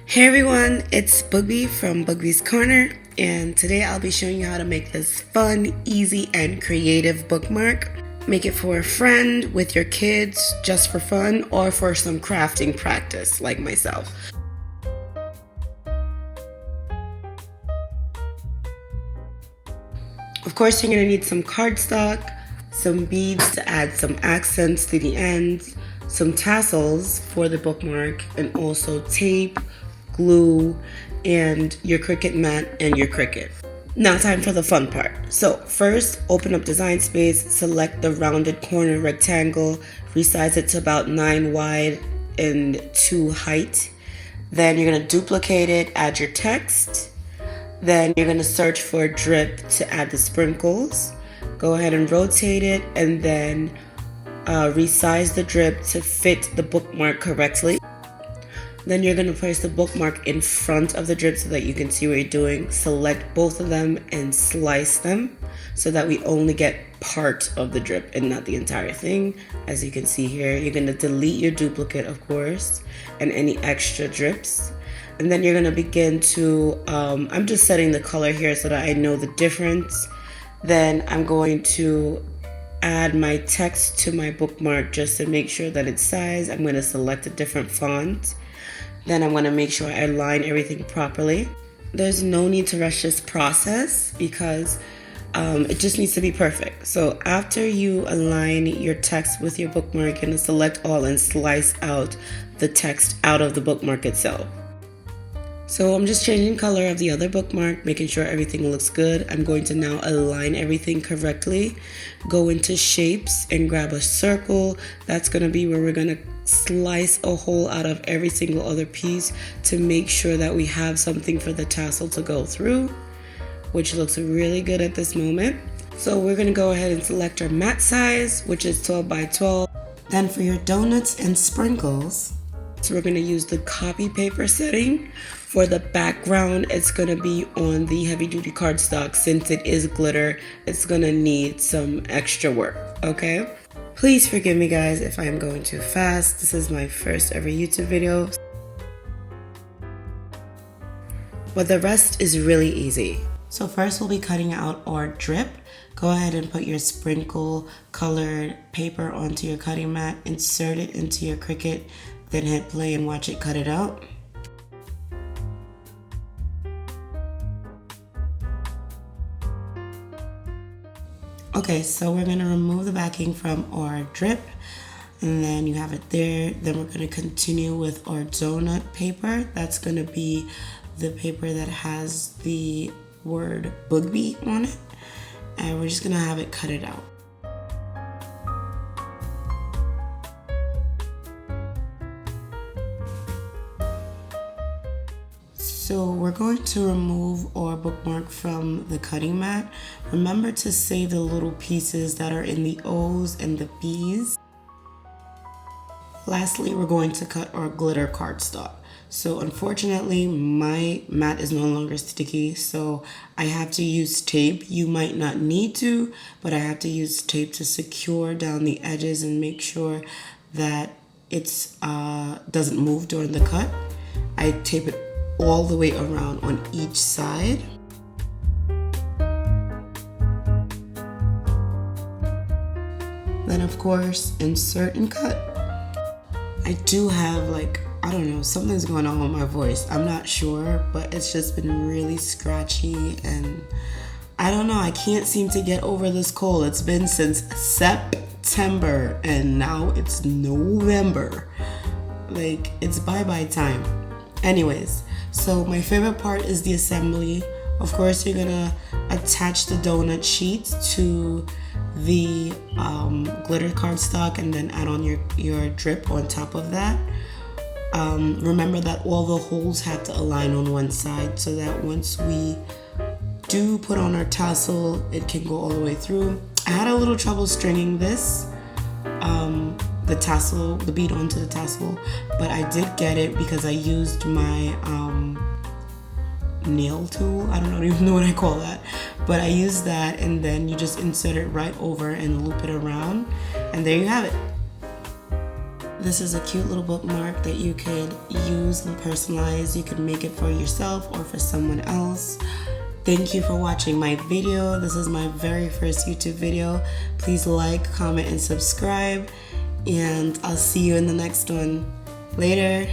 Hey everyone, it's Boogby from Boogby's Corner, and today I'll be showing you how to make this fun, easy, and creative bookmark. Make it for a friend, with your kids, just for fun, or for some crafting practice like myself. Of course, you're going to need some cardstock, some beads to add some accents to the ends, some tassels for the bookmark, and also tape, glue, and your Cricut mat and your Cricut. Now time for the fun part. So first, open up Design Space, select the rounded corner rectangle, resize it to about 9 wide and 2 height. Then you're going to duplicate it, add your text. Then you're going to search for drip to add the sprinkles. Go ahead and rotate it and then resize the drip to fit the bookmark correctly. Then you're going to place the bookmark in front of the drip so that you can see what you're doing. Select both of them and slice them so that we only get part of the drip and not the entire thing. As you can see here, you're going to delete your duplicate, of course, and any extra drips. And then you're going to begin to, I'm just setting the color here so that I know the difference. Then I'm going to add my text to my bookmark just to make sure that it's sized. I'm going to select a different font. Then I'm going to make sure I align everything properly. There's no need to rush this process because it just needs to be perfect. So after you align your text with your bookmark, you're going to select all and slice out the text out of the bookmark itself. So I'm just changing color of the other bookmark, making sure everything looks good. I'm going to now align everything correctly. Go into shapes and grab a circle. That's going to be where we're going to slice a hole out of every single other piece to make sure that we have something for the tassel to go through, which looks really good at this moment. So we're going to go ahead and select our mat size, which is 12 by 12. Then for your donuts and sprinkles, so we're going to use the copy paper setting. For the background, it's going to be on the heavy duty cardstock. Since it is glitter, it's going to need some extra work, okay? Please forgive me guys if I am going too fast. This is my first ever YouTube video. But the rest is really easy. So first we'll be cutting out our drip. Go ahead and put your sprinkle colored paper onto your cutting mat. Insert it into your Cricut. Then hit play and watch it cut it out. Okay, so we're going to remove the backing from our drip, and then you have it there. Then we're going to continue with our donut paper. That's going to be the paper that has the word Boogby on it, and we're just going to have it cut it out. So we're going to remove our bookmark from the cutting mat. Remember to save the little pieces that are in the O's and the B's. Lastly, we're going to cut our glitter cardstock. So unfortunately, my mat is no longer sticky, so I have to use tape. You might not need to, but I have to use tape to secure down the edges and make sure that it doesn't move during the cut. I tape it all the way around on each side. Then of course, insert and cut. I do have I don't know, something's going on with my voice. I'm not sure, but it's just been really scratchy and I don't know, I can't seem to get over this cold. It's been since September and now it's November. It's bye-bye time. Anyways, so my favorite part is the assembly. Of course, you're gonna attach the donut sheet to the glitter cardstock and then add on your drip on top of that. Remember that all the holes have to align on one side so that once we do put on our tassel, it can go all the way through. I had a little trouble stringing this. The tassel, the bead onto the tassel, but I did get it because I used my nail tool. I don't even know what I call that, but I used that, and then you just insert it right over and loop it around, and there you have it. this is a cute little bookmark that you could use and personalize. You could make it for yourself or for someone else. Thank you for watching my video. This is my very first YouTube video. Please like, comment, and subscribe. And I'll see you in the next one. Later.